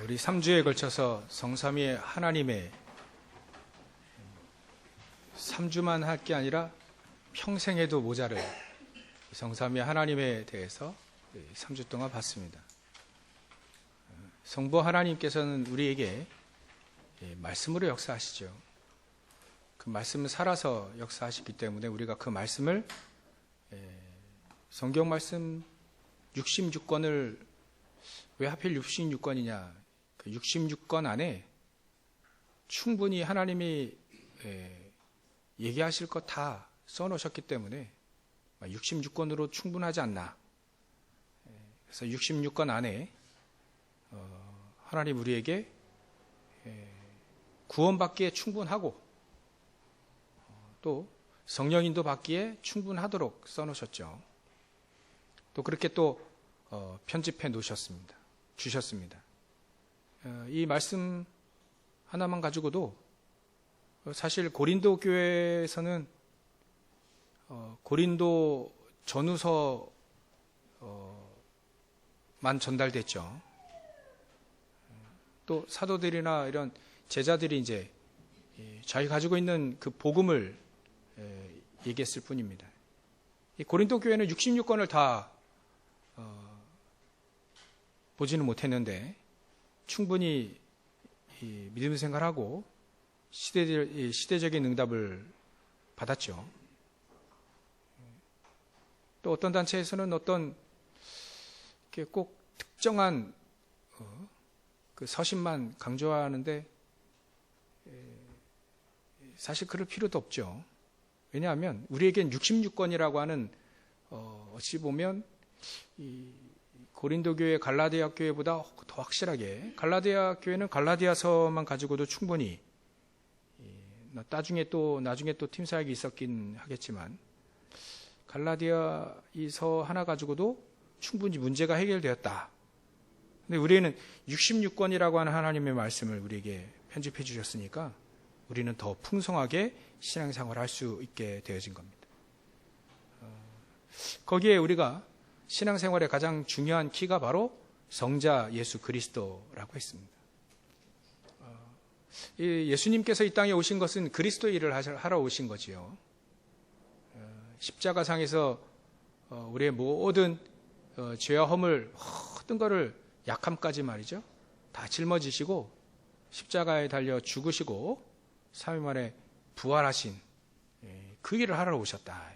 우리 3주에 걸쳐서 성삼위의 하나님의 3주만 할 게 아니라 평생 해도 모자를 성삼위의 하나님에 대해서 3주 동안 봤습니다. 성부 하나님께서는 우리에게 말씀으로 역사하시죠. 그 말씀을 살아서 역사하시기 때문에 우리가 그 말씀을 성경 말씀 66권을 왜 하필 66권이냐? 그 66권 안에 충분히 하나님이 얘기하실 것 다 써놓으셨기 때문에 66권으로 충분하지 않나. 그래서 66권 안에 하나님 우리에게 구원받기에 충분하고 또 성령인도 받기에 충분하도록 써놓으셨죠. 또 그렇게 또 편집해 놓으셨습니다. 주셨습니다. 이 말씀 하나만 가지고도 사실 고린도 교회에서는 고린도 전후서만 전달됐죠. 또 사도들이나 이런 제자들이 이제 자기 가지고 있는 그 복음을 얘기했을 뿐입니다. 이 고린도 교회는 66권을 다 보지는 못했는데 충분히 믿음 생활하고 시대적인 응답을 받았죠. 또 어떤 단체에서는 어떤 꼭 특정한 그 서신만 강조하는데 사실 그럴 필요도 없죠. 왜냐하면 우리에겐 66권이라고 하는 어찌 보면 이 고린도 교회, 갈라디아 교회보다 더 확실하게 갈라디아 교회는 갈라디아서만 가지고도 충분히 나중에 또 팀 사역이 있었긴 하겠지만 갈라디아 이 서 하나 가지고도 충분히 문제가 해결되었다. 근데 우리는 66권이라고 하는 하나님의 말씀을 우리에게 편집해 주셨으니까 우리는 더 풍성하게 신앙생활을 할 수 있게 되어진 겁니다. 거기에 우리가 신앙생활의 가장 중요한 키가 바로 성자 예수 그리스도라고 했습니다. 예수님께서 이 땅에 오신 것은 그리스도의 일을 하러 오신 거지요. 십자가상에서 우리의 모든 죄와 허물, 모든 것을 약함까지 말이죠. 다 짊어지시고 십자가에 달려 죽으시고 3일 만에 부활하신 그 일을 하러 오셨다.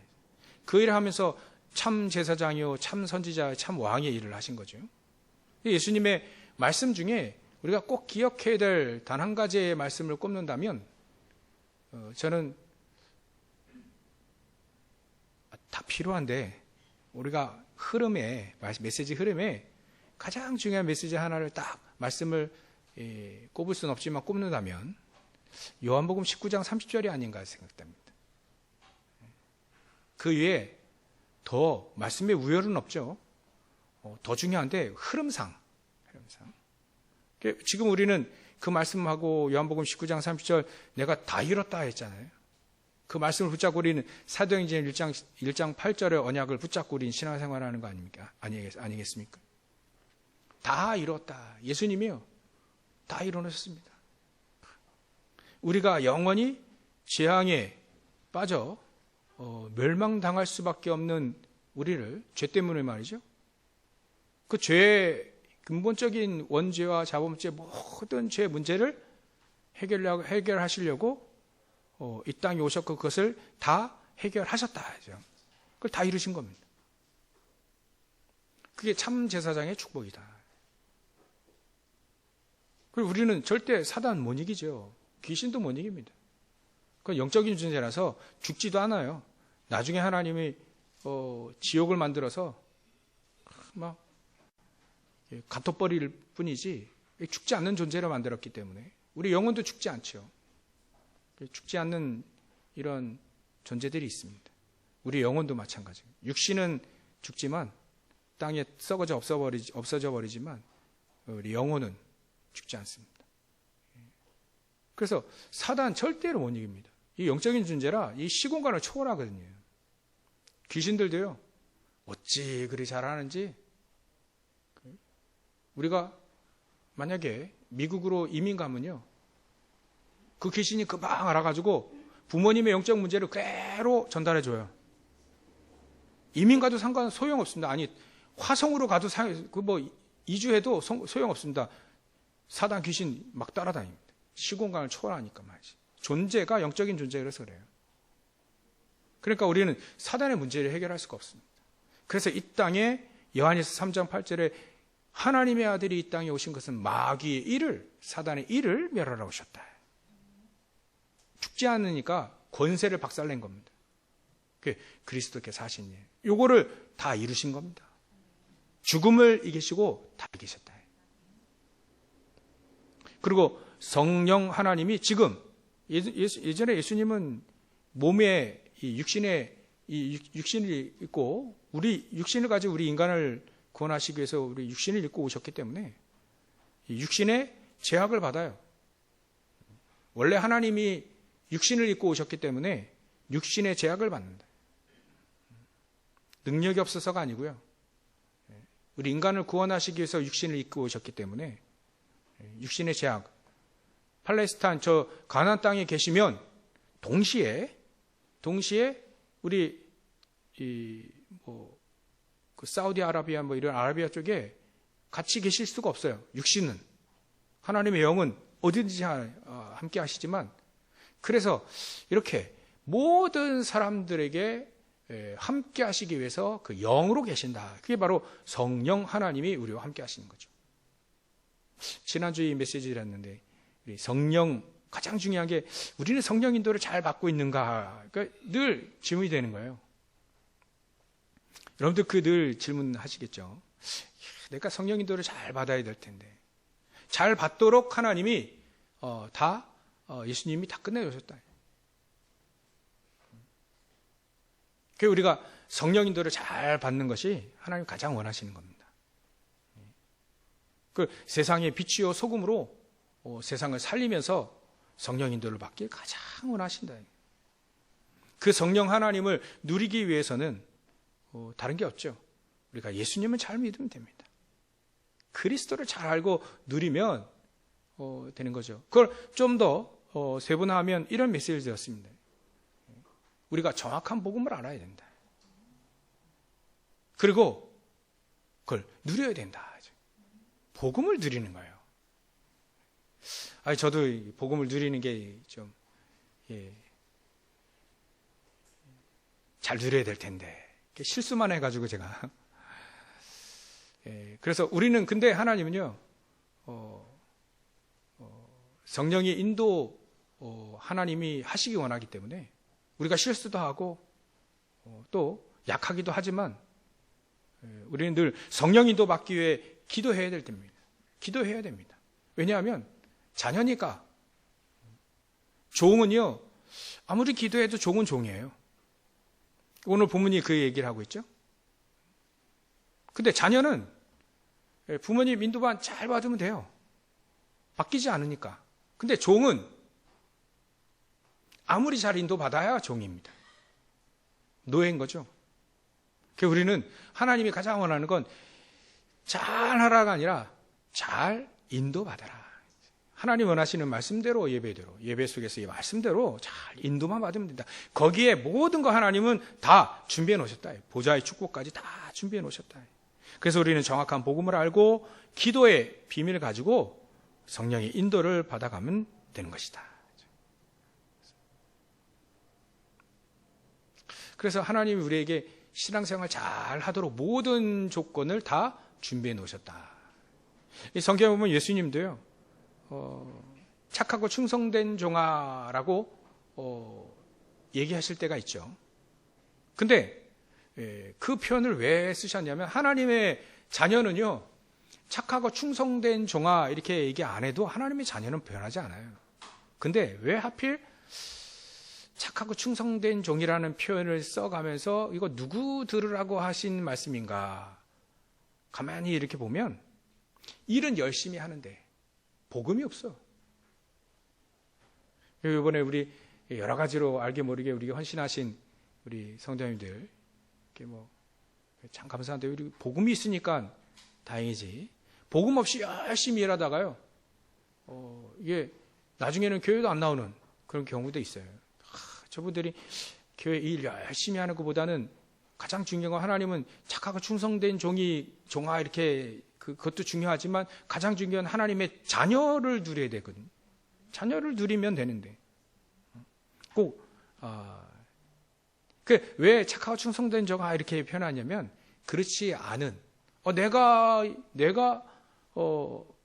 그 일을 하면서 참 제사장이요, 참 선지자, 참 왕의 일을 하신 거죠. 예수님의 말씀 중에 우리가 꼭 기억해야 될 단 한 가지의 말씀을 꼽는다면 저는 다 필요한데 우리가 메시지 흐름에 가장 중요한 메시지 하나를 딱 말씀을 꼽을 수는 없지만 꼽는다면 요한복음 19장 30절이 아닌가 생각됩니다. 그 위에 더 말씀의 우열은 없죠. 더 중요한데 흐름상. 지금 우리는 그 말씀하고 요한복음 19장 30절 내가 다 이뤘다 했잖아요. 그 말씀을 붙잡고 우리는 사도행전 1장 8절의 언약을 붙잡고 우리는 신앙생활하는 거 아닙니까? 아니겠습니까? 다 이뤘다. 예수님이요. 다 이뤄놓으셨습니다. 우리가 영원히 재앙에 빠져 멸망당할 수밖에 없는 우리를 죄 때문에 말이죠. 그 죄의 근본적인 원죄와 자범죄 모든 죄 문제를 해결하시려고 이 땅에 오셨고 그것을 다 해결하셨다. 그걸 다 이루신 겁니다. 그게 참 제사장의 축복이다. 그리고 우리는 절대 사단 못 이기죠. 귀신도 못 이깁니다. 그건 영적인 존재라서 죽지도 않아요. 나중에 하나님이 지옥을 만들어서 막 가둬버릴 뿐이지 죽지 않는 존재로 만들었기 때문에 우리 영혼도 죽지 않죠. 죽지 않는 이런 존재들이 있습니다. 우리 영혼도 마찬가지입니다. 육신은 죽지만 땅에 썩어져 없어져 버리지만 우리 영혼은 죽지 않습니다. 그래서 사단 절대로 못 이깁니다. 이 영적인 존재라 이 시공간을 초월하거든요. 귀신들도요. 어찌 그리 잘하는지 우리가 만약에 미국으로 이민 가면요, 그 귀신이 금방 알아가지고 부모님의 영적 문제를 그대로 전달해줘요. 이민 가도 소용없습니다. 아니, 화성으로 가도 이주해도 소용없습니다. 사단 귀신 막 따라다닙니다. 시공간을 초월하니까 말이지. 존재가 영적인 존재라서 그래요. 그러니까 우리는 사단의 문제를 해결할 수가 없습니다. 그래서 이 땅에 요한일서 3장 8절에 하나님의 아들이 이 땅에 오신 것은 마귀의 일을, 사단의 일을 멸하러 오셨다. 죽지 않으니까 권세를 박살낸 겁니다. 그게 그리스도께서 하신 일. 요거를 다 이루신 겁니다. 죽음을 이기시고 다 이기셨다. 그리고 성령 하나님이 지금 예전에 예수님은 몸에 이 육신에 이 육신을 입고 우리 육신을 가지고 우리 인간을 구원하시기 위해서 우리 육신을 입고 오셨기 때문에 이 육신의 제약을 받아요. 원래 하나님이 육신을 입고 오셨기 때문에 육신의 제약을 받는다. 능력이 없어서가 아니고요. 우리 인간을 구원하시기 위해서 육신을 입고 오셨기 때문에 육신의 제약. 팔레스타인 저 가나안 땅에 계시면 동시에 우리 그 사우디아라비아 이런 아라비아 쪽에 같이 계실 수가 없어요. 육신은 하나님의 영은 어디든지 함께 하시지만 그래서 이렇게 모든 사람들에게 함께 하시기 위해서 그 영으로 계신다. 그게 바로 성령 하나님이 우리와 함께 하시는 거죠. 지난주에 이 메시지를 했는데 성령 가장 중요한 게 우리는 성령 인도를 잘 받고 있는가? 그러니까 늘 질문이 되는 거예요. 여러분들 그 늘 질문하시겠죠. 내가 성령 인도를 잘 받아야 될 텐데 잘 받도록 하나님이 예수님이 다 끝내주셨다. 그래서 우리가 성령 인도를 잘 받는 것이 하나님 가장 원하시는 겁니다. 그 세상의 빛이요 소금으로 세상을 살리면서 성령 인도를 받길 가장 원하신다. 그 성령 하나님을 누리기 위해서는 다른 게 없죠. 우리가 예수님을 잘 믿으면 됩니다. 그리스도를 잘 알고 누리면 되는 거죠. 그걸 좀 더 세분화하면 이런 메시지를 드렸습니다. 우리가 정확한 복음을 알아야 된다. 그리고 그걸 누려야 된다. 복음을 누리는 거예요. 저도 복음을 누리는 게 좀 잘 누려야 될 텐데 실수만 해가지고 제가 그래서 우리는 근데 하나님은요 성령의 인도 하나님이 하시기 원하기 때문에 우리가 실수도 하고 또 약하기도 하지만 우리는 늘 성령 인도 받기 위해 기도해야 될 때입니다. 기도해야 됩니다. 왜냐하면 자녀니까. 종은요 아무리 기도해도 종은 종이에요. 오늘 본문이 그 얘기를 하고 있죠. 근데 자녀는 부모님 인도만 잘 받으면 돼요. 바뀌지 않으니까. 근데 종은 아무리 잘 인도받아야 종입니다. 노예인 거죠. 그래서 우리는 하나님이 가장 원하는 건 잘하라가 아니라 잘 인도받아라. 하나님 원하시는 말씀대로 예배 속에서 이 말씀대로 잘 인도만 받으면 된다. 거기에 모든 거 하나님은 다 준비해 놓으셨다. 보좌의 축복까지 다 준비해 놓으셨다. 그래서 우리는 정확한 복음을 알고 기도의 비밀을 가지고 성령의 인도를 받아가면 되는 것이다. 그래서 하나님이 우리에게 신앙생활 잘 하도록 모든 조건을 다 준비해 놓으셨다. 이 성경에 보면 예수님도요, 착하고 충성된 종아라고 얘기하실 때가 있죠. 근데 그 표현을 왜 쓰셨냐면 하나님의 자녀는요, 착하고 충성된 종아 이렇게 얘기 안 해도 하나님의 자녀는 변하지 않아요. 근데 왜 하필 착하고 충성된 종이라는 표현을 써가면서 이거 누구 들으라고 하신 말씀인가? 가만히 이렇게 보면 일은 열심히 하는데 복음이 없어. 이번에 우리 여러 가지로 알게 모르게 우리 헌신하신 우리 성도님들 참 감사한데 우리 복음이 있으니까 다행이지. 복음 없이 열심히 일하다가요, 이게 나중에는 교회도 안 나오는 그런 경우도 있어요. 저분들이 교회 일 열심히 하는 것보다는 가장 중요한 건, 하나님은 착하고 충성된 종아 이렇게 그것도 중요하지만 가장 중요한 하나님의 자녀를 누려야 되거든요. 자녀를 누리면 되는데 꼭 왜 착하고 충성된 종아 이렇게 표현하냐면, 그렇지 않은 내가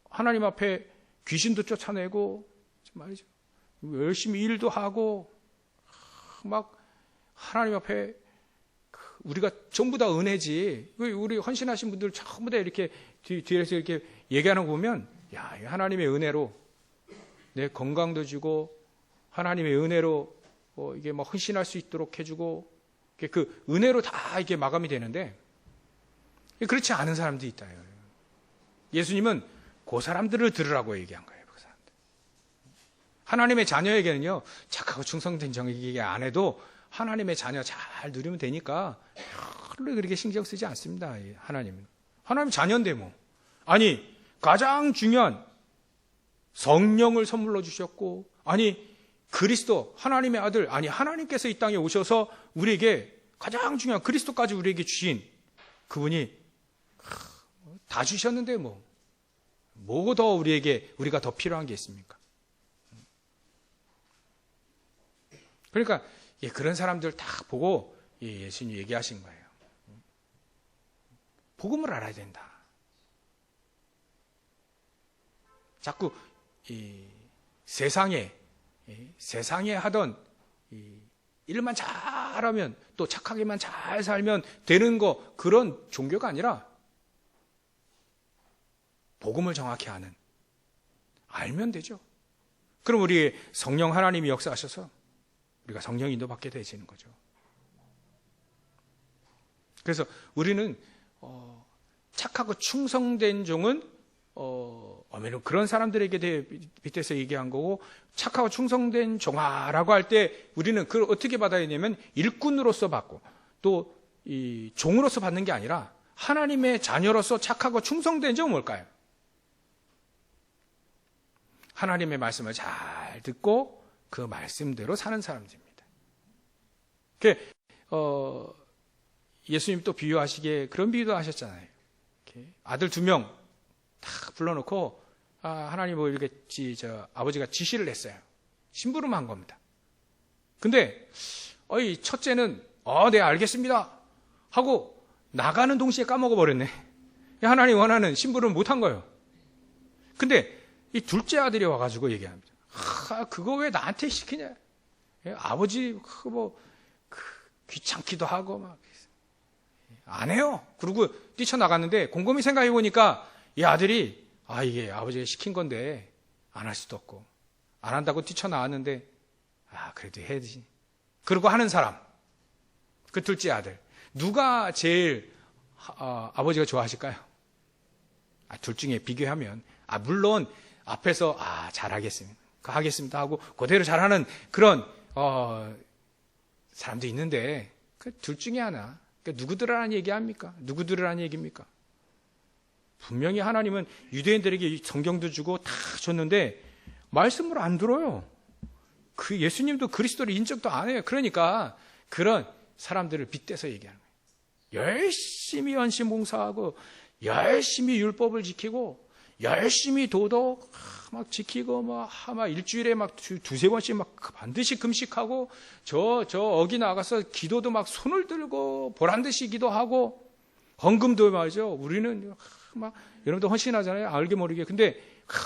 하나님 앞에 귀신도 쫓아내고 말이죠, 열심히 일도 하고 막 하나님 앞에 우리가 전부 다 은혜지. 우리 헌신하신 분들 전부 다 이렇게 뒤에서 이렇게 얘기하는 거 보면, 야, 하나님의 은혜로 내 건강도 주고 하나님의 은혜로 이게 막 헌신할 수 있도록 해주고, 그 은혜로 다 이게 마감이 되는데, 그렇지 않은 사람들이 있다. 예수님은 그 사람들을 들으라고 얘기한 거예요. 그 사람들. 하나님의 자녀에게는요, 착하고 충성된 정에게 안 해도 하나님의 자녀 잘 누리면 되니까 별로 그렇게 신경 쓰지 않습니다. 하나님은. 하나님 자녀인데 뭐. 아니, 가장 중요한 성령을 선물로 주셨고, 아니, 그리스도, 하나님의 아들, 아니, 하나님께서 이 땅에 오셔서 우리에게 가장 중요한 그리스도까지 우리에게 주신 그분이 다 주셨는데 뭐 더 우리가 더 필요한 게 있습니까? 그러니까 그런 사람들 다 보고 예수님이 얘기하신 거예요. 복음을 알아야 된다. 자꾸 세상에 하던 일만 잘하면, 또 착하게만 잘 살면 되는 거, 그런 종교가 아니라 복음을 정확히 알면 되죠. 그럼 우리 성령 하나님이 역사하셔서 우리가 성령 인도 받게 되시는 거죠. 그래서 우리는 착하고 충성된 종은 그런 사람들에게 빗대서 얘기한 거고, 착하고 충성된 종아라고 할 때 우리는 그걸 어떻게 받아야 되냐면, 일꾼으로서 받고 또 이 종으로서 받는 게 아니라 하나님의 자녀로서 착하고 충성된 종은 뭘까요? 하나님의 말씀을 잘 듣고 그 말씀대로 사는 사람들입니다. 예수님 또 비유하시기에 그런 비유도 하셨잖아요. 아들 2명 다 불러놓고 하나님 이렇게 아버지가 지시를 했어요. 심부름한 겁니다. 근데 첫째는 네, 알겠습니다 하고 나가는 동시에 까먹어 버렸네. 하나님 원하는 심부름 못한 거예요. 근데 이 둘째 아들이 와가지고 얘기합니다. 그거 왜 나한테 시키냐? 아버지 귀찮기도 하고 막 안 해요. 그리고 뛰쳐나갔는데 곰곰이 생각해 보니까 이 아들이 이게 아버지가 시킨 건데 안 할 수도 없고, 안 한다고 뛰쳐나왔는데 그래도 해야지. 그러고 하는 사람, 그 둘째 아들, 누가 제일 아버지가 좋아하실까요? 둘 중에 비교하면 물론 앞에서 잘하겠습니다, 하겠습니다 하고 그대로 잘하는 그런 사람도 있는데, 그 둘 중에 하나. 누구들이라는 얘기합니까? 누구들이라는 얘기입니까? 분명히 하나님은 유대인들에게 성경도 주고 다 줬는데 말씀을 안 들어요. 그 예수님도 그리스도를 인정도 안 해요. 그러니까 그런 사람들을 빗대서 얘기하는 거예요. 열심히 헌신 봉사하고 열심히 율법을 지키고 열심히 도덕 막 지키고 막 일주일에 막 두세 번씩 막 반드시 금식하고 저 어기 나가서 기도도 막 손을 들고 보란듯이 기도하고 헌금도 말이죠. 우리는 막 여러분도 헌신하잖아요. 알게 모르게. 근데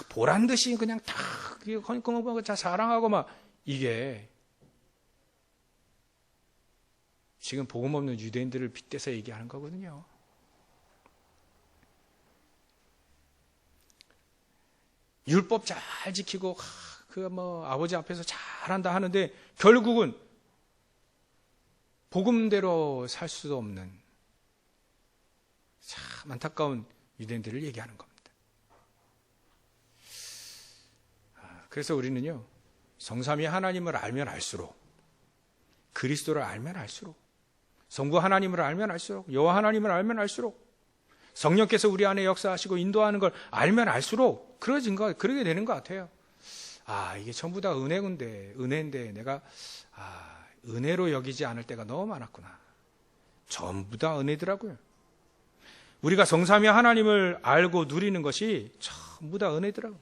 보란듯이 그냥 다 헌금하고 자랑하고 막, 이게 지금 복음 없는 유대인들을 빗대서 얘기하는 거거든요. 율법 잘 지키고 아버지 앞에서 잘한다 하는데 결국은 복음대로 살 수도 없는 참 안타까운 유대인들을 얘기하는 겁니다. 그래서 우리는요, 성삼위 하나님을 알면 알수록, 그리스도를 알면 알수록, 성부 하나님을 알면 알수록, 여호와 하나님을 알면 알수록, 성령께서 우리 안에 역사하시고 인도하는 걸 알면 알수록 그러게 되는 것 같아요. 이게 전부 다 은혜인데 내가 은혜로 여기지 않을 때가 너무 많았구나. 전부 다 은혜더라고요. 우리가 성삼위 하나님을 알고 누리는 것이 전부 다 은혜더라고요.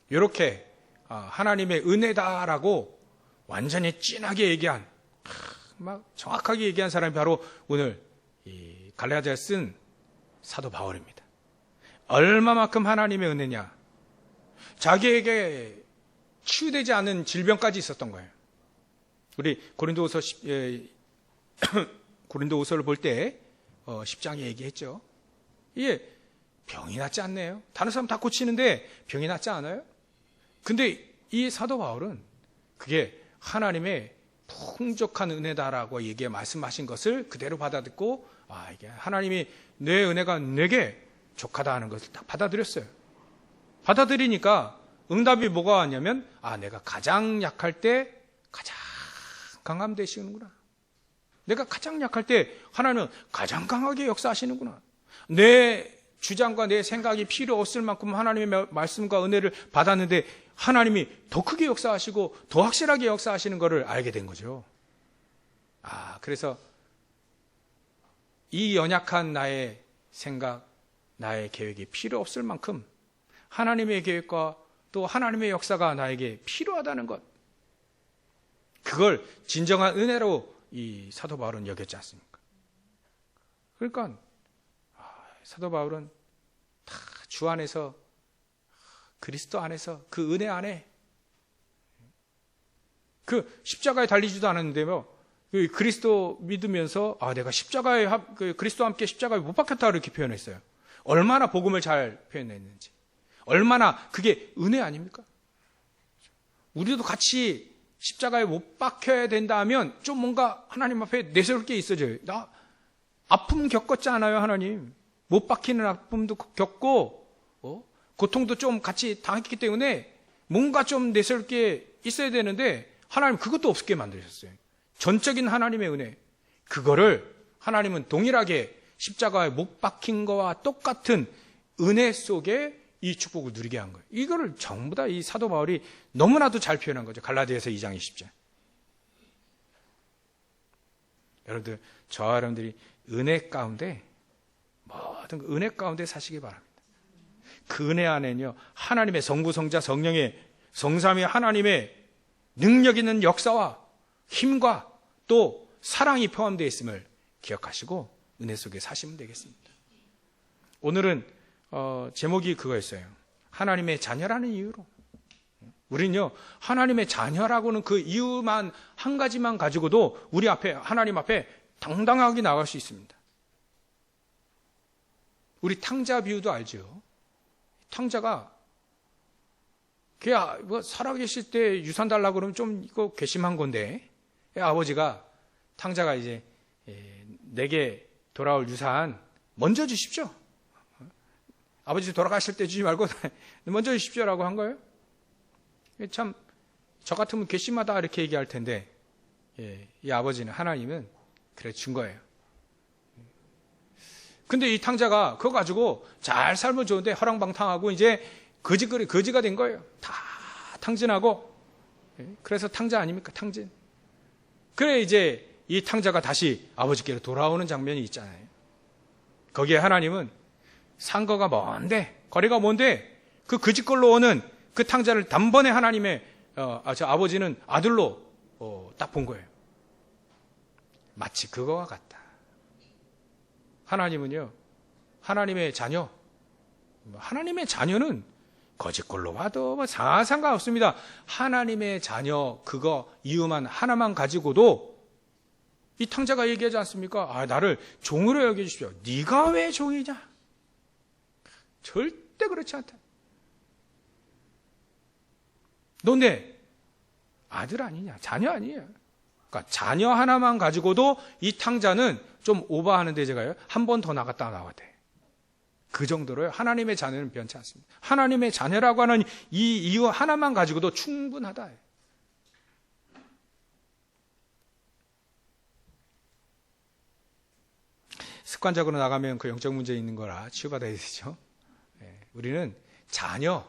이렇게 하나님의 은혜다라고 완전히 진하게 얘기한, 막 정확하게 얘기한 사람이 바로 오늘 이 갈라디아에 쓴 사도 바울입니다. 얼마만큼 하나님의 은혜냐. 자기에게 치유되지 않은 질병까지 있었던 거예요. 우리 고린도후서를 볼 때 10장에 얘기했죠. 이게 병이 낫지 않네요. 다른 사람 다 고치는데 병이 낫지 않아요? 근데 이 사도 바울은 그게 하나님의 풍족한 은혜다라고 말씀하신 것을 그대로 받아듣고 이게 하나님이 내 은혜가 내게 족하다 하는 것을 딱 받아들였어요. 받아들이니까 응답이 뭐가 왔냐면 내가 가장 약할 때 가장 강함 되시는구나. 내가 가장 약할 때 하나님은 가장 강하게 역사하시는구나. 내 주장과 내 생각이 필요 없을 만큼 하나님의 말씀과 은혜를 받았는데 하나님이 더 크게 역사하시고 더 확실하게 역사하시는 것을 알게 된 거죠. 그래서 이 연약한 나의 생각, 나의 계획이 필요 없을 만큼 하나님의 계획과 또 하나님의 역사가 나에게 필요하다는 것, 그걸 진정한 은혜로 이 사도 바울은 여겼지 않습니까? 그러니까 사도 바울은 다 주 안에서, 그리스도 안에서, 그 은혜 안에, 그 십자가에 달리지도 않았는데요, 그리스도 믿으면서 내가 십자가에 그리스도와 함께 십자가에 못 박혔다 이렇게 표현했어요. 얼마나 복음을 잘 표현했는지, 얼마나 그게 은혜 아닙니까? 우리도 같이 십자가에 못 박혀야 된다 하면 좀 뭔가 하나님 앞에 내세울 게 있어져요. 나 아픔 겪었지 않아요, 하나님? 못 박히는 아픔도 겪고 고통도 좀 같이 당했기 때문에 뭔가 좀 내세울 게 있어야 되는데 하나님 그것도 없게 만드셨어요. 전적인 하나님의 은혜, 그거를 하나님은 동일하게 십자가에 못 박힌 거와 똑같은 은혜 속에 이 축복을 누리게 한 거예요. 이거를 전부 다 이 사도 바울이 너무나도 잘 표현한 거죠. 갈라디아서 2장 20절. 여러분들, 저와 여러분들이 은혜 가운데, 모든 은혜 가운데 사시기 바랍니다. 그 은혜 안에는요, 하나님의 성부, 성자, 성령의 성삼위 하나님의 능력 있는 역사와 힘과 또 사랑이 포함되어 있음을 기억하시고 은혜 속에 사시면 되겠습니다. 오늘은 제목이 그거였어요. 하나님의 자녀라는 이유로. 우리는요, 하나님의 자녀라고는 그 이유만 한 가지만 가지고도 우리 앞에, 하나님 앞에 당당하게 나갈 수 있습니다. 우리 탕자 비유도 알죠? 탕자가 살아계실 때 유산 달라고 그러면 좀 이거 괘씸한 건데, 아버지가 탕자가 이제 내게 돌아올 유산 먼저 주십시오. 아버지 돌아가실 때 주지 말고 먼저 주십시오라고 한 거예요. 참 저 같으면 괘씸하다 이렇게 얘기할 텐데, 이 아버지는, 하나님은 그래 준 거예요. 근데 이 탕자가 그거 가지고 잘 살면 좋은데 허랑방탕하고 이제 거지가 된 거예요. 다 탕진하고. 그래서 탕자 아닙니까? 탕진. 그래 이제 이 탕자가 다시 아버지께로 돌아오는 장면이 있잖아요. 거기에 하나님은 상거가 먼데, 거리가 먼데 그 거짓걸로 오는 그 탕자를 단번에 하나님의 저 아버지는 아들로 딱 본 거예요. 마치 그거와 같다. 하나님은요, 하나님의 자녀, 하나님의 자녀는 거짓걸로 봐도 상관없습니다. 하나님의 자녀, 그거 이유만 하나만 가지고도 이 탕자가 얘기하지 않습니까? 나를 종으로 여겨주십시오. 네가 왜 종이냐? 절대 그렇지 않다. 너 내 아들 아니냐? 자녀 아니냐? 그러니까 자녀 하나만 가지고도 이 탕자는 좀 오버하는데 제가요, 한 번 더 나갔다 나와야 돼. 그 정도로요. 하나님의 자녀는 변치 않습니다. 하나님의 자녀라고 하는 이 이유 하나만 가지고도 충분하다. 습관적으로 나가면 그 영적 문제 있는 거라 치유받아야 되죠. 우리는 자녀,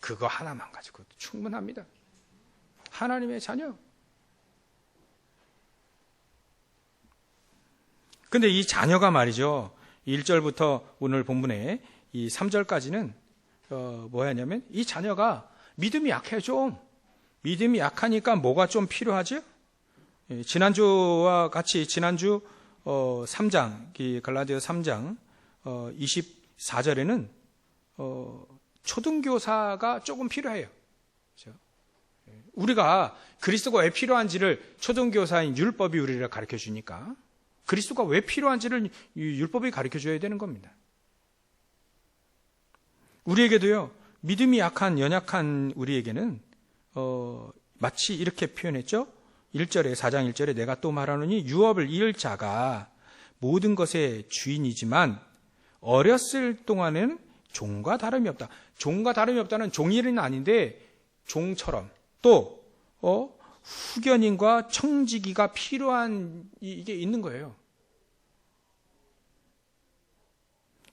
그거 하나만 가지고 충분합니다. 하나님의 자녀. 근데 이 자녀가 말이죠. 1절부터 오늘 본문에 이 3절까지는 뭐였냐면 이 자녀가 믿음이 약해요. 좀 믿음이 약하니까 뭐가 좀 필요하죠? 지난주와 같이 지난주 3장 갈라디아 3장 24절에는 초등교사가 조금 필요해요. 그렇죠? 우리가 그리스도가 왜 필요한지를 초등교사인 율법이 우리를 가르쳐 주니까 그리스도가 왜 필요한지를 율법이 가르쳐 줘야 되는 겁니다. 우리에게도요, 믿음이 약한 연약한 우리에게는 마치 이렇게 표현했죠. 1절에 4장 1절에 내가 또 말하노니 유업을 이을 자가 모든 것의 주인이지만 어렸을 동안은 종과 다름이 없다. 종과 다름이 없다는 종일은 아닌데 종처럼 또 후견인과 청지기가 필요한 이게 있는 거예요.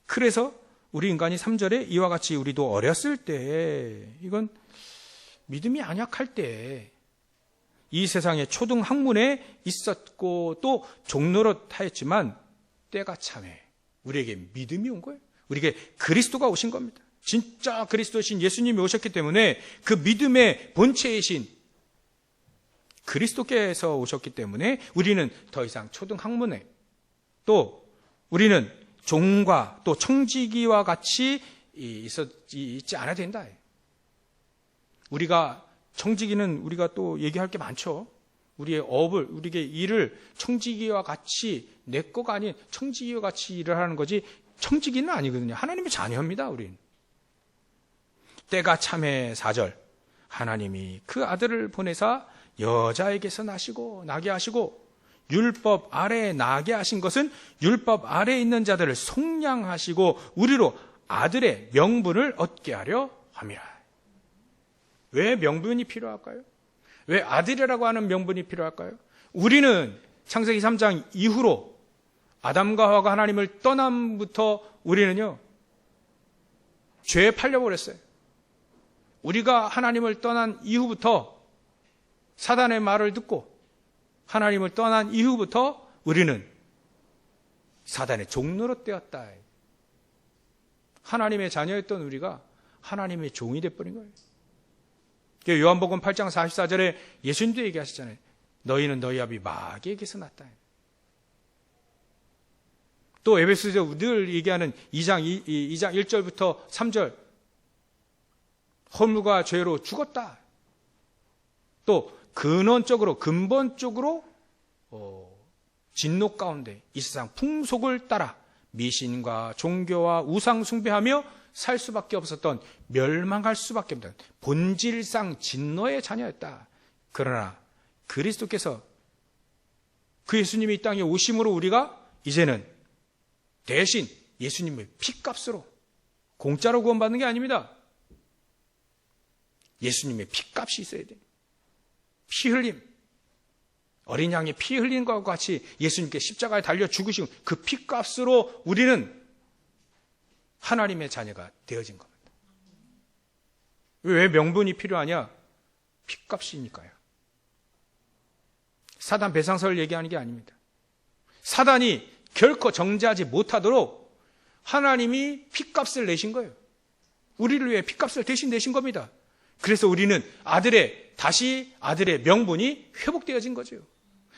그래서 우리 인간이 3절에 이와 같이 우리도 어렸을 때 이건 믿음이 연약할 때 이 세상의 초등 학문에 있었고 또 종노릇하였지만 때가 참에 우리에게 믿음이 온 거예요. 우리에게 그리스도가 오신 겁니다. 진짜 그리스도신 예수님이 오셨기 때문에 그 믿음의 본체이신 그리스도께서 오셨기 때문에 우리는 더 이상 초등 학문에 또 우리는 종과 또 청지기와 같이 있지 않아야 된다. 우리가 청지기는 우리가 또 얘기할 게 많죠. 우리의 업을, 우리의 일을 청지기와 같이 내 거가 아닌 청지기와 같이 일을 하는 거지 청지기는 아니거든요. 하나님의 자녀입니다. 우리는. 때가 참에 4절 하나님이 그 아들을 보내사 여자에게서 나게 하시고 율법 아래에 나게 하신 것은 율법 아래에 있는 자들을 속량하시고 우리로 아들의 명분을 얻게 하려 함이라. 왜 명분이 필요할까요? 왜 아들이라고 하는 명분이 필요할까요? 우리는 창세기 3장 이후로 아담과 하와가 하나님을 떠남부터 우리는요 죄에 팔려버렸어요. 우리가 하나님을 떠난 이후부터 사단의 말을 듣고 하나님을 떠난 이후부터 우리는 사단의 종노릇 되었다. 하나님의 자녀였던 우리가 하나님의 종이 되어버린 거예요. 요한복음 8장 44절에 예수님도 얘기하시잖아요. 너희는 너희 아비 마귀에게서 났다. 또 에베소서 늘 얘기하는 2장 1절부터 3절 허물과 죄로 죽었다. 또 근본적으로 진노 가운데 이 세상 풍속을 따라 미신과 종교와 우상 숭배하며 살 수밖에 없었던 멸망할 수밖에 없던 본질상 진노의 자녀였다. 그러나 그리스도께서 그 예수님이 이 땅에 오심으로 우리가 이제는 대신 예수님의 피값으로 공짜로 구원받는 게 아닙니다. 예수님의 피값이 있어야 돼요. 피 흘림. 어린 양의 피 흘린 것과 같이 예수님께 십자가에 달려 죽으신 그 피값으로 우리는 하나님의 자녀가 되어진 겁니다. 왜 명분이 필요하냐? 피값이니까요. 사단 배상설을 얘기하는 게 아닙니다. 사단이 결코 정죄하지 못하도록 하나님이 피값을 내신 거예요. 우리를 위해 피값을 대신 내신 겁니다. 그래서 우리는 다시 아들의 명분이 회복되어진 거죠.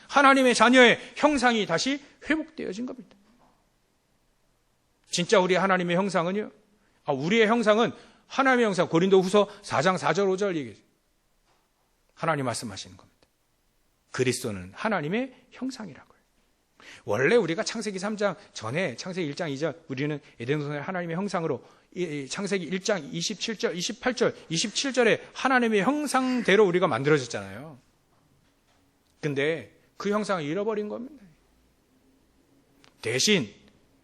하나님의 자녀의 형상이 다시 회복되어진 겁니다. 진짜 우리 하나님의 형상은요. 우리의 형상은 하나님의 형상 고린도후서 4장 4절 5절 얘기해요. 하나님 말씀하시는 겁니다. 그리스도는 하나님의 형상이라고요. 원래 우리가 창세기 3장 전에 창세기 1장 2절 우리는 에덴동산의 하나님의 형상으로 창세기 1장 27절 28절 27절에 하나님의 형상대로 우리가 만들어졌잖아요. 근데 그 형상을 잃어버린 겁니다. 대신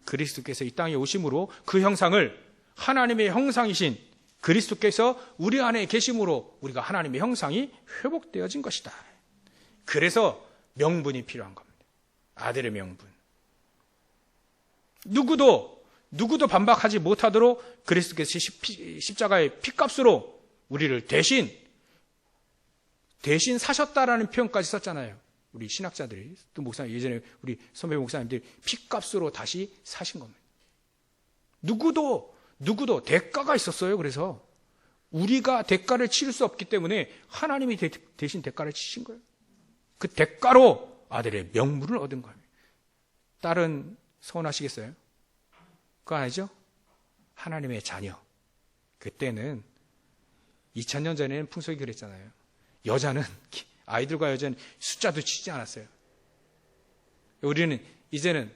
그리스도께서 이 땅에 오심으로 그 형상을 하나님의 형상이신 그리스도께서 우리 안에 계심으로 우리가 하나님의 형상이 회복되어진 것이다. 그래서 명분이 필요한 겁니다. 아들의 명분. 누구도 반박하지 못하도록 그리스도께서 십자가의 피값으로 우리를 대신 사셨다라는 표현까지 썼잖아요. 우리 신학자들이, 또 목사님, 예전에 우리 선배 목사님들이 피값으로 다시 사신 겁니다. 누구도 대가가 있었어요. 그래서 우리가 대가를 치를 수 없기 때문에 하나님이 대신 대가를 치신 거예요. 그 대가로 아들의 명분을 얻은 거예요. 딸은 서운하시겠어요? 그거 아니죠? 하나님의 자녀. 그때는 2000년 전에는 풍속이 그랬잖아요. 여자는, 아이들과 여자는 숫자도 치지 않았어요. 우리는 이제는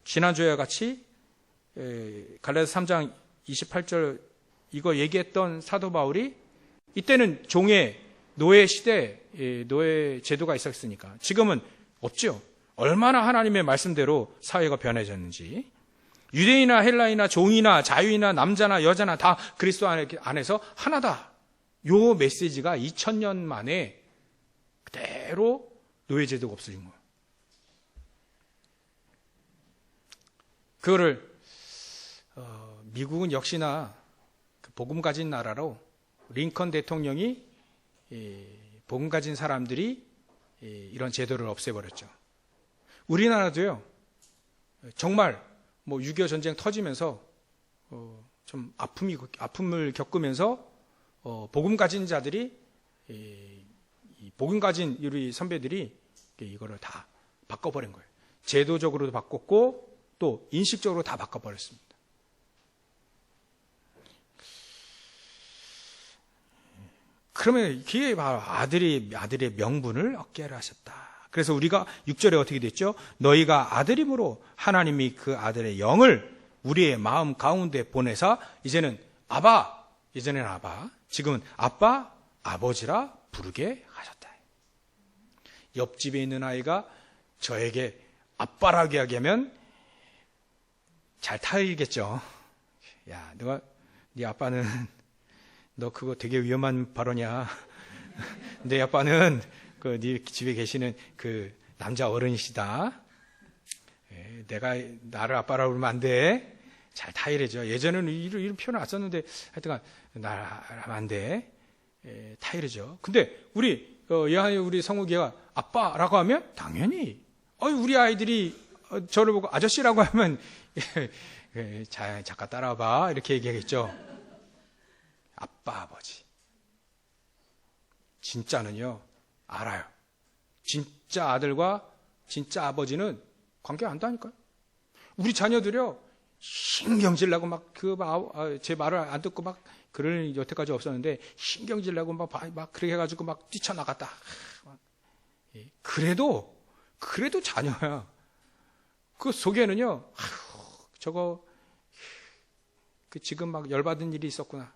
지난주와 같이 갈라디아서 3장 28절 이거 얘기했던 사도 바울이, 이때는 종의 노예 시대, 노예 제도가 있었으니까 지금은 없죠. 얼마나 하나님의 말씀대로 사회가 변해졌는지. 유대인이나 헬라이나 종이나 자유이나 남자나 여자나 다 그리스도 안에서 하나다. 요 메시지가 2000년 만에 그대로 노예 제도가 없어진 거예요. 그거를 미국은 역시나 복음 가진 나라로 링컨 대통령이 복음 가진 사람들이 이런 제도를 없애버렸죠. 우리나라도요, 정말 6.25 전쟁 터지면서 좀 아픔을 겪으면서 복음 가진 자들이, 복음 가진 우리 선배들이 이거를 다 바꿔버린 거예요. 제도적으로도 바꿨고 또 인식적으로 다 바꿔버렸습니다. 그러면 이게 바로 아들의 명분을 얻게 하려 하셨다. 그래서 우리가 6절에 어떻게 됐죠? 너희가 아들임으로 하나님이 그 아들의 영을 우리의 마음 가운데 보내사 이제는 아바, 예전에는 아바, 지금은 아빠, 아버지라 부르게 하셨다. 옆집에 있는 아이가 저에게 아빠라고 하면 잘 타이겠죠. 야, 네 아빠는 너 그거 되게 위험한 발언이야. 내 아빠는 네 집에 계시는 그 남자 어른이시다. 내가 나를 아빠라고 그러면 안 돼. 잘 타이래죠. 예전에는 이런 표현을 안 썼는데 하여튼간 나를 하면 안 돼. 타이래죠. 근데 우리 성욱이가 아빠라고 하면 당연히 우리 아이들이 저를 보고 아저씨라고 하면 잠깐 따라와봐 이렇게 얘기하겠죠. 아빠, 아버지. 진짜는요, 알아요. 진짜 아들과 진짜 아버지는 관계 안 한다니까요. 우리 자녀들이요, 신경질 나고 제 말을 안 듣고 그럴 여태까지 없었는데, 신경질 나고 막 그렇게 해가지고 막 뛰쳐나갔다. 그래도 자녀야. 그 속에는요, 지금 막 열받은 일이 있었구나.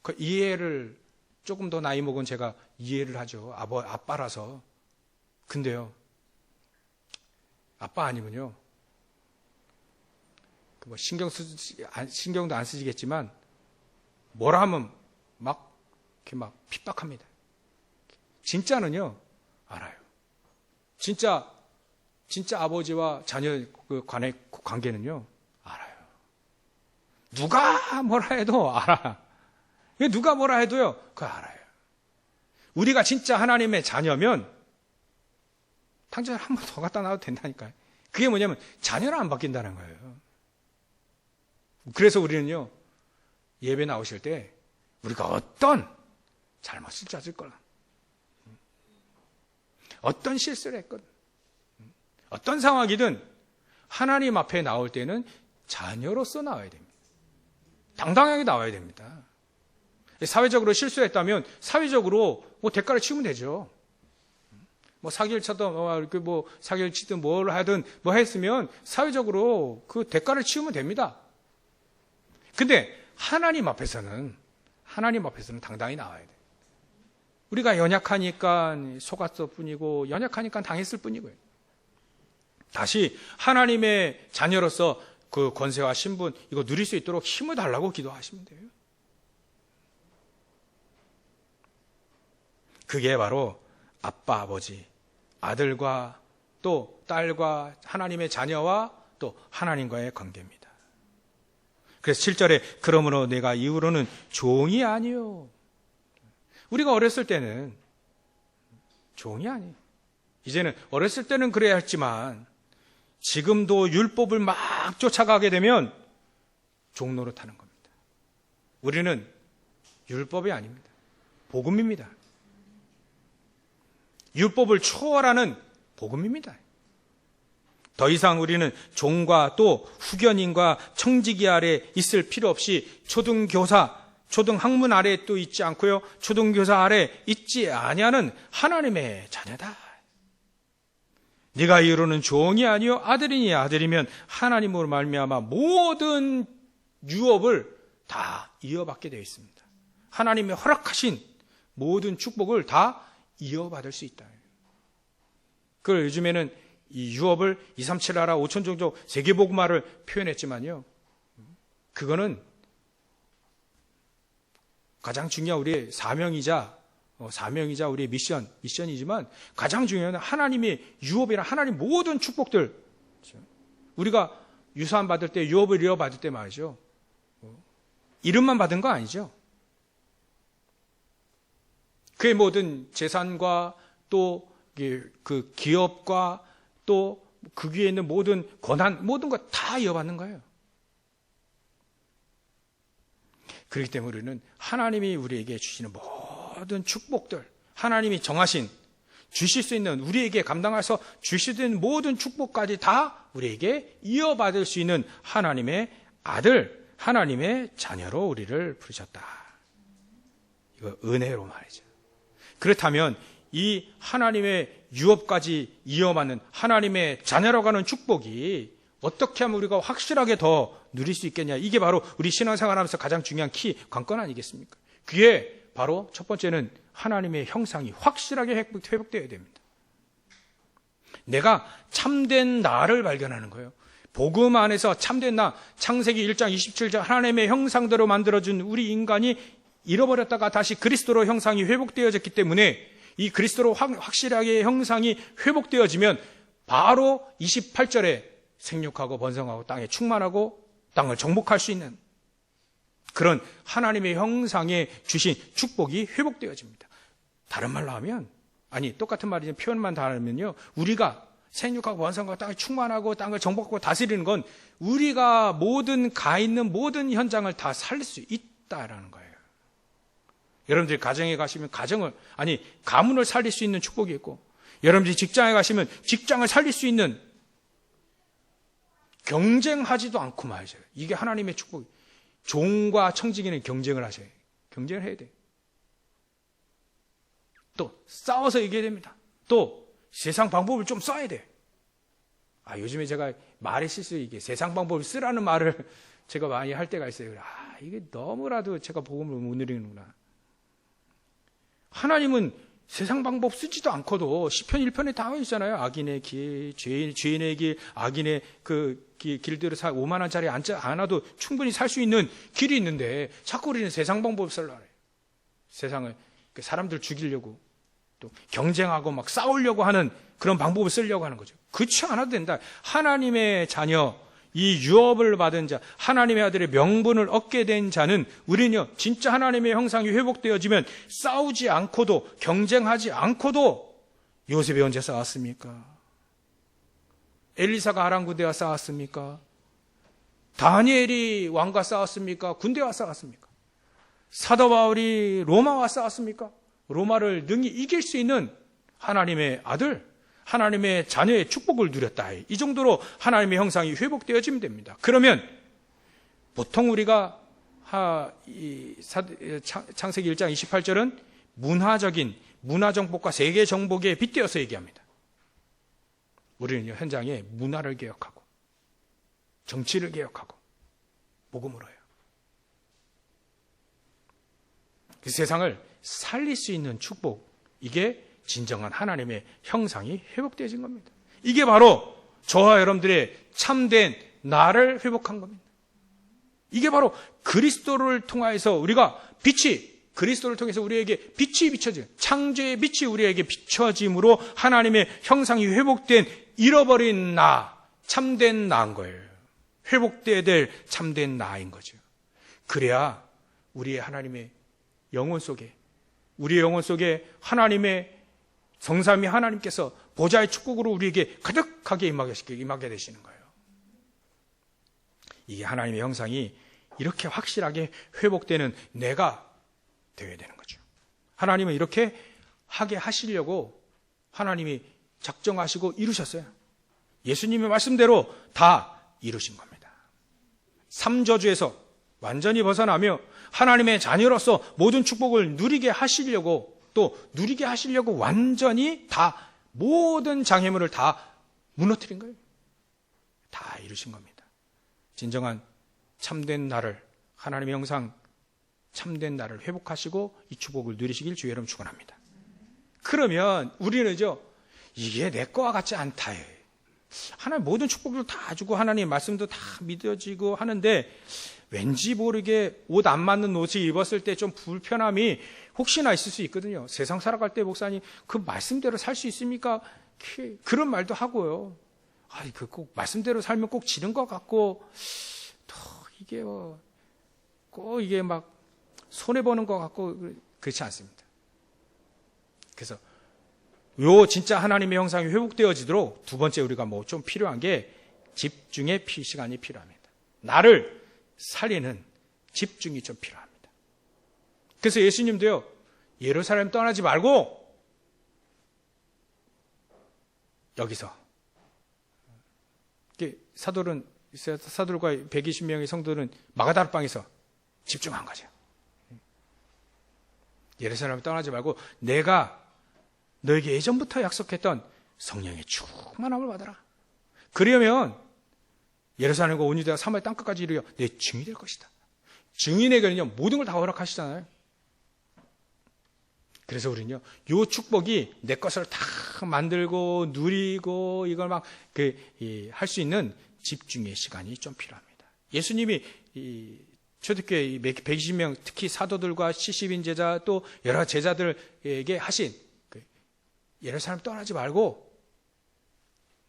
그 이해를 조금 더 나이 먹은 제가 이해를 하죠. 아빠라서. 근데요, 아빠 아니면요, 신경도 안 쓰시겠지만, 뭐라 하면 이렇게 핍박합니다. 진짜는요, 알아요. 진짜 아버지와 자녀 간의 관계는요, 알아요. 누가 뭐라 해도 알아. 누가 뭐라 해도요, 그거 알아요. 우리가 진짜 하나님의 자녀면 당장 한 번 더 갖다 놔도 된다니까요. 그게 뭐냐면 자녀는 안 바뀐다는 거예요. 그래서 우리는요, 예배 나오실 때 우리가 어떤 잘못을 짰을거나 어떤 실수를 했거든, 어떤 상황이든 하나님 앞에 나올 때는 자녀로서 나와야 됩니다. 당당하게 나와야 됩니다. 사회적으로 실수했다면 사회적으로 대가를 치우면 되죠. 사기를 쳐든 사기를 치든 뭘 하든 했으면 사회적으로 그 대가를 치우면 됩니다. 근데 하나님 앞에서는 당당히 나와야 돼요. 우리가 연약하니까 속았을 뿐이고 연약하니까 당했을 뿐이고요. 다시 하나님의 자녀로서 그 권세와 신분 이거 누릴 수 있도록 힘을 달라고 기도하시면 돼요. 그게 바로 아빠, 아버지, 아들과 또 딸과 하나님의 자녀와 또 하나님과의 관계입니다. 그래서 7절에 그러므로 내가 이후로는 종이 아니요. 우리가 어렸을 때는 종이 아니에요. 이제는 어렸을 때는 그래야 했지만 지금도 율법을 막 쫓아가게 되면 종 노릇하는 겁니다. 우리는 율법이 아닙니다. 복음입니다. 율법을 초월하는 복음입니다. 더 이상 우리는 종과 또 후견인과 청지기 아래 있을 필요 없이 초등교사, 초등학문 아래 또 있지 않고요. 초등교사 아래 있지 아니하는 하나님의 자녀다. 네가 이후로는 종이 아니요 아들이니 아들이면 하나님으로 말미암아 모든 유업을 다 이어받게 되어 있습니다. 하나님의 허락하신 모든 축복을 다 이어받을 수 있다. 그걸 요즘에는 이 유업을 237 나라 5천 종족 세계복음화를 표현했지만요. 그거는 가장 중요한 우리의 사명이자 우리의 미션이지만 가장 중요한 하나님의 유업이나 하나님 모든 축복들. 우리가 유산 받을 때, 유업을 이어받을 때 말이죠. 이름만 받은 거 아니죠. 그의 모든 재산과 또 그 기업과 또 그 위에 있는 모든 권한, 모든 것 다 이어받는 거예요. 그렇기 때문에 우리는 하나님이 우리에게 주시는 모든 축복들, 하나님이 정하신 주실 수 있는 우리에게 감당해서 주실 수 있는 모든 축복까지 다 우리에게 이어받을 수 있는 하나님의 아들, 하나님의 자녀로 우리를 부르셨다. 이거 은혜로 말이죠. 그렇다면 이 하나님의 유업까지 이어받는 하나님의 자녀라고 하는 축복이 어떻게 하면 우리가 확실하게 더 누릴 수 있겠냐. 이게 바로 우리 신앙생활하면서 가장 중요한 관건 아니겠습니까? 그게 바로 첫 번째는 하나님의 형상이 확실하게 회복되어야 됩니다. 내가 참된 나를 발견하는 거예요. 복음 안에서 참된 나, 창세기 1장 27절 하나님의 형상대로 만들어준 우리 인간이 잃어버렸다가 다시 그리스도로 형상이 회복되어졌기 때문에 이 그리스도로 확실하게 형상이 회복되어지면 바로 28절에 생육하고 번성하고 땅에 충만하고 땅을 정복할 수 있는 그런 하나님의 형상에 주신 축복이 회복되어집니다. 다른 말로 하면, 똑같은 말이지만 표현만 다르면요, 우리가 생육하고 번성하고 땅을 충만하고 땅을 정복하고 다스리는 건 우리가 모든 가 있는 모든 현장을 다 살릴 수 있다라는 거예요. 여러분들이 가정에 가시면 가문을 살릴 수 있는 축복이 있고, 여러분들이 직장에 가시면 직장을 살릴 수 있는, 경쟁하지도 않고 말이죠. 이게 하나님의 축복이에요. 종과 청지기는 경쟁을 하셔야 돼요. 경쟁을 해야 돼요. 또 싸워서 이겨야 됩니다. 또 세상 방법을 좀 써야 돼요. 요즘에 제가 말의 실수, 이게 세상 방법을 쓰라는 말을 제가 많이 할 때가 있어요. 이게 너무나도 제가 복음을 못 누리는구나. 하나님은 세상 방법 쓰지도 않고도 시편 1편에 다 있잖아요. 악인의 길, 죄인의 길, 악인의 그 길대로 5만 원짜리 않아도 충분히 살 수 있는 길이 있는데 자꾸 우리는 세상 방법을 쓰려고 해요. 세상을 사람들 죽이려고 또 경쟁하고 막 싸우려고 하는 그런 방법을 쓰려고 하는 거죠. 그렇지 않아도 된다. 하나님의 자녀, 이 유업을 받은 자, 하나님의 아들의 명분을 얻게 된 자는 우리는요, 진짜 하나님의 형상이 회복되어지면 싸우지 않고도, 경쟁하지 않고도 요셉이 언제 싸웠습니까? 엘리사가 아람 군대와 싸웠습니까? 다니엘이 왕과 싸웠습니까? 군대와 싸웠습니까? 사도 바울이 로마와 싸웠습니까? 로마를 능히 이길 수 있는 하나님의 아들, 하나님의 자녀의 축복을 누렸다. 이 정도로 하나님의 형상이 회복되어지면 됩니다. 그러면 보통 우리가 창세기 1장 28절은 문화 정복과 세계 정복에 빗대어서 얘기합니다. 우리는 현장에 문화를 개혁하고 정치를 개혁하고 복음으로 해요. 그 세상을 살릴 수 있는 축복, 이게 진정한 하나님의 형상이 회복되어진 겁니다. 이게 바로 저와 여러분들의 참된 나를 회복한 겁니다. 이게 바로 그리스도를 통하여서 우리가 그리스도를 통해서 우리에게 빛이 비춰져요. 창조의 빛이 우리에게 비춰짐으로 하나님의 형상이 회복된 잃어버린 나, 참된 나인 거예요. 회복돼야 될 참된 나인 거죠. 그래야 우리의 하나님의 영혼 속에, 우리의 영혼 속에 하나님의 성삼위 하나님께서 보좌의 축복으로 우리에게 가득하게 임하게 되시는 거예요. 이게 하나님의 형상이 이렇게 확실하게 회복되는 내가 되어야 되는 거죠. 하나님은 이렇게 하게 하시려고 하나님이 작정하시고 이루셨어요. 예수님의 말씀대로 다 이루신 겁니다. 삼저주에서 완전히 벗어나며 하나님의 자녀로서 모든 축복을 누리게 하시려고, 또 누리게 하시려고 완전히 다 모든 장애물을 다 무너뜨린 거예요. 다 이루신 겁니다. 진정한 참된 나를, 하나님의 형상 참된 나를 회복하시고 이 축복을 누리시길 주의 이름 축원합니다. 그러면 우리는요, 이게 내 거와 같지 않다. 하나님 모든 축복을 다 주고 하나님 말씀도 다 믿어지고 하는데 왠지 모르게 옷 안 맞는 옷을 입었을 때 좀 불편함이 혹시나 있을 수 있거든요. 세상 살아갈 때 목사님 그 말씀대로 살 수 있습니까? 그런 말도 하고요. 꼭 말씀대로 살면 꼭 지는 것 같고 또 이게 꼭 이게 막 손해 보는 것 같고 그렇지 않습니다. 그래서 진짜 하나님의 형상이 회복되어지도록 두 번째 우리가 좀 필요한 게 집중의 시간이 필요합니다. 나를 살리는 집중이 좀 필요합니다. 그래서 예수님도요, 예루살렘 떠나지 말고 여기서 사도들과 120명의 성도는 마가다락방에서 집중한 거죠. 예루살렘 떠나지 말고 내가 너에게 예전부터 약속했던 성령의 충만함을 받아라. 그러면 예루살렘과 온 유대와 사마리아 땅끝까지 이르러 내 증인이 될 것이다. 증인에게는요, 모든 걸 다 허락하시잖아요. 그래서 우리는요, 요 축복이 내 것을 다 만들고 누리고 이걸 막 할 수 있는 집중의 시간이 좀 필요합니다. 예수님이 초대교회 120명, 특히 사도들과 70인 제자 또 여러 제자들에게 하신 예루살렘 떠나지 말고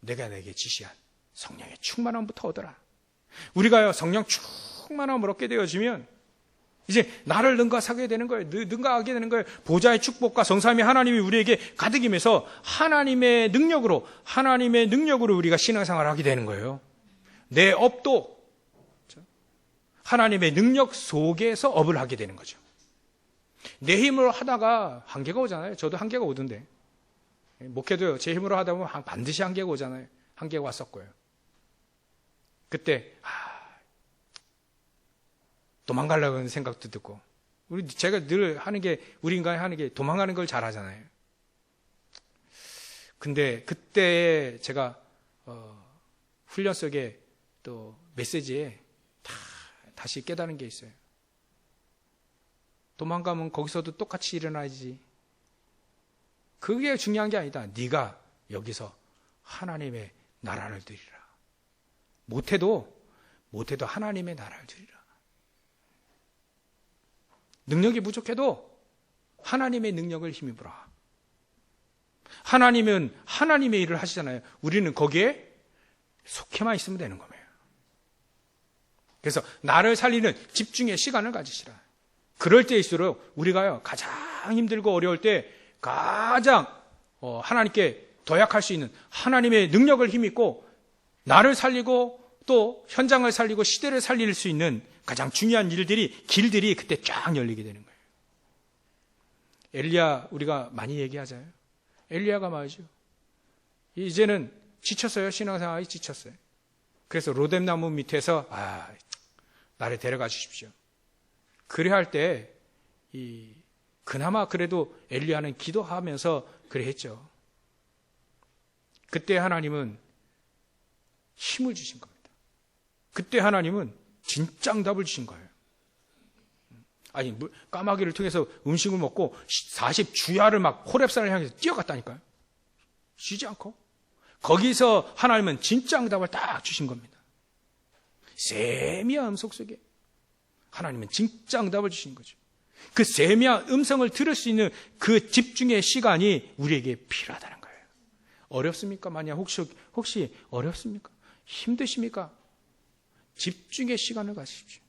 내가 내게 지시한 성령의 충만함부터 얻어라. 우리가요, 성령 충만함을 얻게 되어지면 이제 나를 능가하게 되는 거예요. 능가하게 되는 거예요. 보좌의 축복과 성삼위 하나님이 우리에게 가득 임해서 하나님의 능력으로 우리가 신앙생활을 하게 되는 거예요. 내 업도 하나님의 능력 속에서 업을 하게 되는 거죠. 내 힘으로 하다가 한계가 오잖아요. 저도 한계가 오던데. 목회도요, 제 힘으로 하다 보면 반드시 한계가 오잖아요. 한계가 왔었고요. 그때 도망가려고 하는 생각도 듣고, 제가 늘 하는 게, 우리 인간이 하는 게 도망가는 걸 잘하잖아요. 근데 그때 제가 훈련 속에 또 메시지에 다시 깨달은 게 있어요. 도망가면 거기서도 똑같이 일어나야지. 그게 중요한 게 아니다. 네가 여기서 하나님의 나라를 드리라. 못해도 하나님의 나라를 드리라. 능력이 부족해도 하나님의 능력을 힘입어라. 하나님은 하나님의 일을 하시잖아요. 우리는 거기에 속해만 있으면 되는 거예요. 그래서 나를 살리는 집중의 시간을 가지시라. 그럴 때일수록 우리가요, 가장 힘들고 어려울 때 가장 하나님께 도약할 수 있는 하나님의 능력을 힘입고 나를 살리고 또 현장을 살리고 시대를 살릴 수 있는 가장 중요한 길들이 그때 쫙 열리게 되는 거예요. 엘리야 우리가 많이 얘기하잖아요. 엘리야가 말이죠. 이제는 지쳤어요. 신앙생활이 지쳤어요. 그래서 로뎀나무 밑에서 나를 데려가 주십시오. 그래 할 때 그나마 그래도 엘리야는 기도하면서 그래 했죠. 그때 하나님은 힘을 주신 겁니다. 그때 하나님은 진짜 응답을 주신 거예요. 까마귀를 통해서 음식을 먹고 40주야를 막 호렙산을 향해서 뛰어갔다니까요. 쉬지 않고. 거기서 하나님은 진짜 응답을 딱 주신 겁니다. 세미한 음성 속에 하나님은 진짜 응답을 주신 거죠. 그 세미한 음성을 들을 수 있는 그 집중의 시간이 우리에게 필요하다는 거예요. 어렵습니까? 만약 혹시 어렵습니까? 힘드십니까? 집중의 시간을 가지십시오.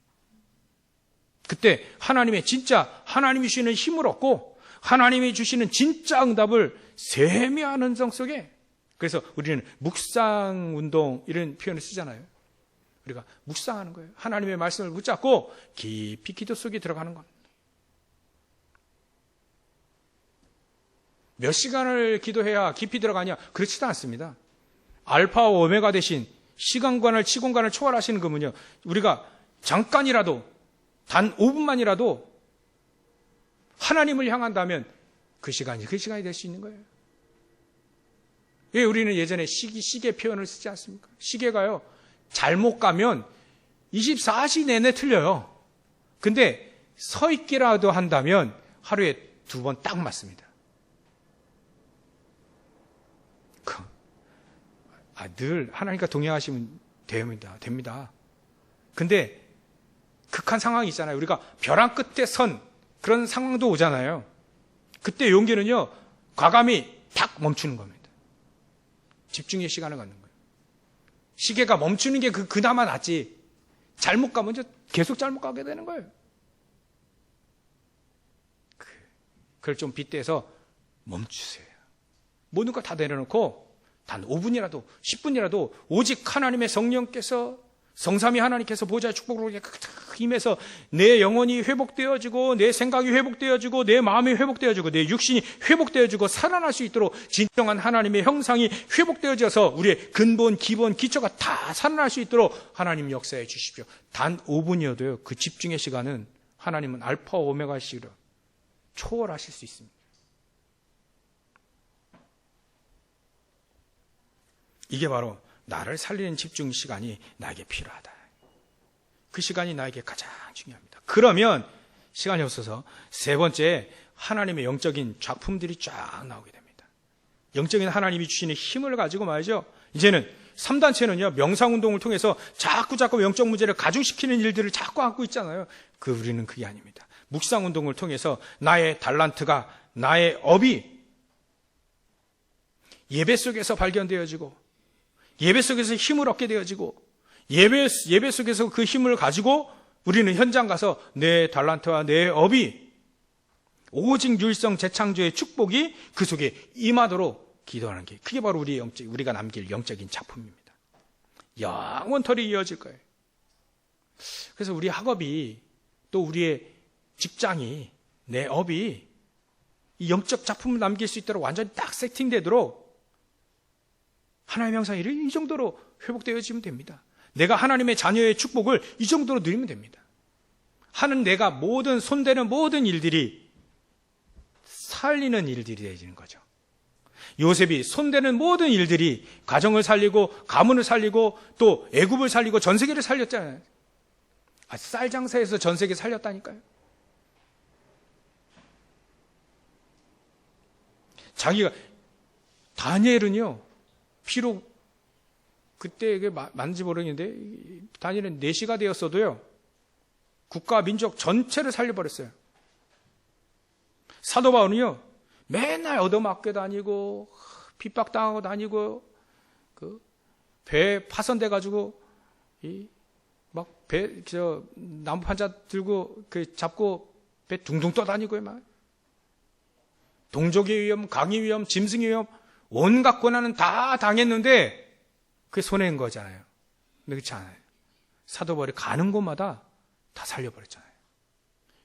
그때 하나님의 진짜 하나님이 주시는 힘을 얻고 하나님이 주시는 진짜 응답을 세미한 음성 속에, 그래서 우리는 묵상운동 이런 표현을 쓰잖아요. 우리가 묵상하는 거예요. 하나님의 말씀을 붙잡고 깊이 기도 속에 들어가는 겁니다. 몇 시간을 기도해야 깊이 들어가냐? 그렇지도 않습니다. 알파와 오메가 대신 시간관을 치공간을 초월하시는 그분요, 우리가 잠깐이라도 단 5분만이라도 하나님을 향한다면 그 시간이 될 수 있는 거예요. 왜 우리는 예전에 시계 표현을 쓰지 않습니까? 시계가요, 잘못 가면 24시 내내 틀려요. 근데 서 있기라도 한다면 하루에 2번 딱 맞습니다. 늘 하나님과 동행하시면 됩니다. 근데 극한 상황이 있잖아요. 우리가 벼랑 끝에 선 그런 상황도 오잖아요. 그때 용기는요, 과감히 딱 멈추는 겁니다. 집중의 시간을 갖는 거예요. 시계가 멈추는 게 그나마 낫지, 잘못 가면 계속 잘못 가게 되는 거예요. 그걸 좀 빗대서 멈추세요. 모든 거 다 내려놓고 단 5분이라도 10분이라도 오직 하나님의 성령께서, 성삼위 하나님께서 보좌의 축복으로 임해서 내 영혼이 회복되어지고 내 생각이 회복되어지고 내 마음이 회복되어지고 내 육신이 회복되어지고 살아날 수 있도록 진정한 하나님의 형상이 회복되어져서 우리의 근본, 기본, 기초가 다 살아날 수 있도록 하나님 역사해 주십시오. 단 5분이어도요, 그 집중의 시간은 하나님은 알파와 오메가 시로 초월하실 수 있습니다. 이게 바로 나를 살리는 집중 시간이 나에게 필요하다. 그 시간이 나에게 가장 중요합니다. 그러면 시간이 없어서 세 번째, 하나님의 영적인 작품들이 쫙 나오게 됩니다. 영적인 하나님이 주시는 힘을 가지고 말이죠. 이제는 3단체는요, 명상운동을 통해서 자꾸 영적 문제를 가중시키는 일들을 자꾸 안고 있잖아요. 우리는 그게 아닙니다. 묵상운동을 통해서 나의 달란트가, 나의 업이 예배 속에서 발견되어지고 예배 속에서 힘을 얻게 되어지고 예배 속에서 그 힘을 가지고 우리는 현장 가서 내 달란트와 내 업이 오직 율성 재창조의 축복이 그 속에 임하도록 기도하는 게, 그게 바로 우리가 남길 영적인 작품입니다. 영원토록 이어질 거예요. 그래서 우리 학업이, 또 우리의 직장이, 내 업이 이 영적 작품을 남길 수 있도록 완전히 딱 세팅되도록 하나님의 형상이 이 정도로 회복되어지면 됩니다. 내가 하나님의 자녀의 축복을 이 정도로 누리면 됩니다. 하는 내가 손대는 모든 일들이 살리는 일들이 되어지는 거죠. 요셉이 손대는 모든 일들이 가정을 살리고 가문을 살리고 또 애굽을 살리고 전 세계를 살렸잖아요. 쌀 장사에서 전 세계 살렸다니까요. 다니엘은요, 비록 그때 이게 맞는지 모르겠는데 다니엘은 내시가 되었어도요, 국가 민족 전체를 살려버렸어요. 사도 바울은요, 맨날 얻어맞게 다니고 핍박당하고 다니고 배 파손돼 가지고 나무 판자 들고 잡고 배 둥둥 떠다니고요, 막 동족의 위험, 강의 위험, 짐승의 위험, 온갖 고난은 다 당했는데 그게 손해인 거잖아요. 근데 그렇지 않아요. 사도 바울이 가는 곳마다 다 살려버렸잖아요.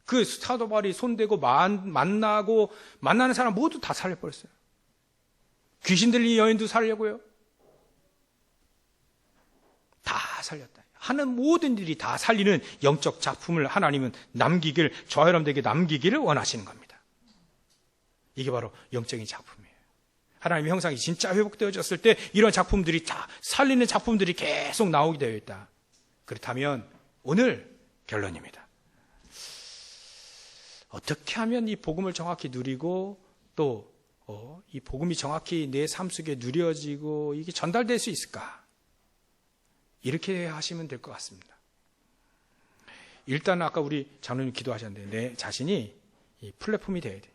그 사도 바울이 손대고 만나는 사람 모두 다 살려버렸어요. 귀신 들린 여인도 살려고요. 다 살렸다. 하는 모든 일이 다 살리는 영적 작품을 하나님은 저와 여러분들에게 남기기를 원하시는 겁니다. 이게 바로 영적인 작품이에요. 하나님의 형상이 진짜 회복되어졌을 때 이런 작품들이 다 살리는 작품들이 계속 나오게 되어 있다. 그렇다면 오늘 결론입니다. 어떻게 하면 이 복음을 정확히 누리고 또 이 복음이 정확히 내 삶 속에 누려지고 이게 전달될 수 있을까? 이렇게 하시면 될 것 같습니다. 일단 아까 우리 장로님 기도하셨는데 내 자신이 이 플랫폼이 돼야 돼.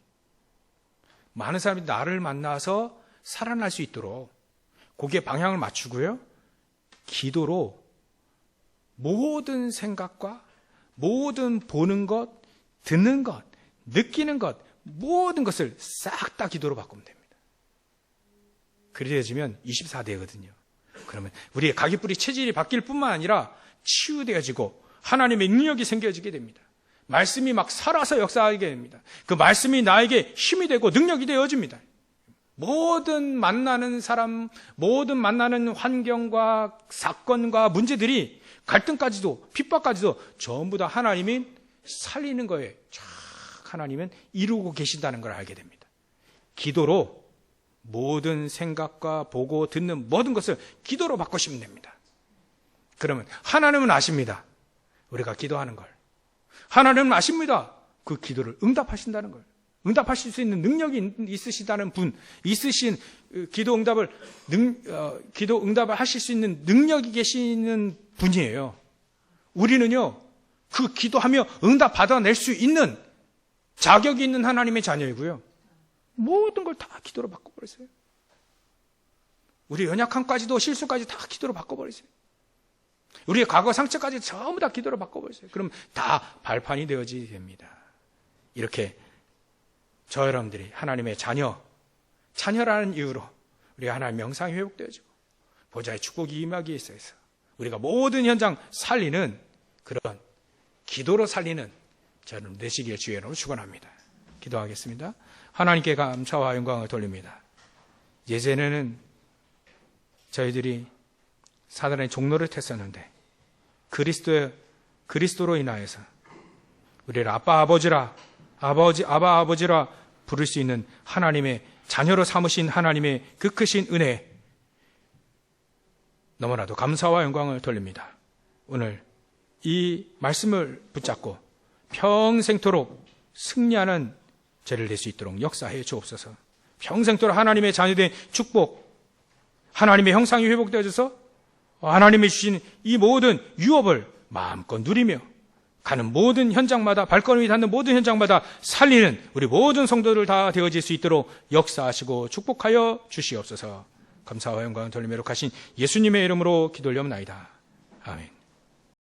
많은 사람이 나를 만나서 살아날 수 있도록 거기에 방향을 맞추고요. 기도로 모든 생각과 모든 보는 것, 듣는 것, 느끼는 것, 모든 것을 싹 다 기도로 바꾸면 됩니다. 그래야지면 24대거든요. 그러면 우리의 가기뿌리 체질이 바뀔 뿐만 아니라 치유되어지고 하나님의 능력이 생겨지게 됩니다. 말씀이 막 살아서 역사하게 됩니다. 그 말씀이 나에게 힘이 되고 능력이 되어집니다. 모든 만나는 사람, 모든 만나는 환경과 사건과 문제들이 갈등까지도 핍박까지도 전부 다 하나님이 살리는 거에 쫙 하나님은 이루고 계신다는 걸 알게 됩니다. 기도로 모든 생각과 보고 듣는 모든 것을 기도로 바꾸시면 됩니다. 그러면 하나님은 아십니다. 우리가 기도하는 걸. 하나님은 아십니다. 그 기도를 응답하신다는 걸. 응답하실 수 있는 능력이 있으시다는 분, 있으신 기도 응답을 하실 수 있는 능력이 계시는 분이에요. 우리는요, 그 기도하며 응답 받아낼 수 있는 자격이 있는 하나님의 자녀이고요. 모든 걸 다 기도로 바꿔버리세요. 우리 연약함까지도 실수까지 다 기도로 바꿔버리세요. 우리의 과거 상처까지 전부 다 기도로 바꿔버리세요. 그럼 다 발판이 되어지게 됩니다. 이렇게 저 여러분들이 하나님의 자녀라는 이유로 우리가 하나님의 명상이 회복되어지고 보좌의 축복이 임하기에 있어서 우리가 모든 현장 살리는 그런 기도로 살리는 저는 되시기를 주의 이름으로 축원합니다. 기도하겠습니다. 하나님께 감사와 영광을 돌립니다. 예전에는 저희들이 사단의 종로를 했었는데 그리스도로 인하여서 우리를 아빠 아버지라 부를 수 있는 하나님의 자녀로 삼으신 하나님의 그 크신 은혜 너무나도 감사와 영광을 돌립니다. 오늘 이 말씀을 붙잡고 평생토록 승리하는 죄를 낼 수 있도록 역사해 주옵소서. 평생토록 하나님의 자녀된 축복, 하나님의 형상이 회복되어져서 하나님이 주신 이 모든 유업을 마음껏 누리며 가는 모든 현장마다 발걸음이 닿는 모든 현장마다 살리는 우리 모든 성도들 다 되어질 수 있도록 역사하시고 축복하여 주시옵소서. 감사와 영광을 돌리며 하신 예수님의 이름으로 기도 올려옵나이다. 아멘.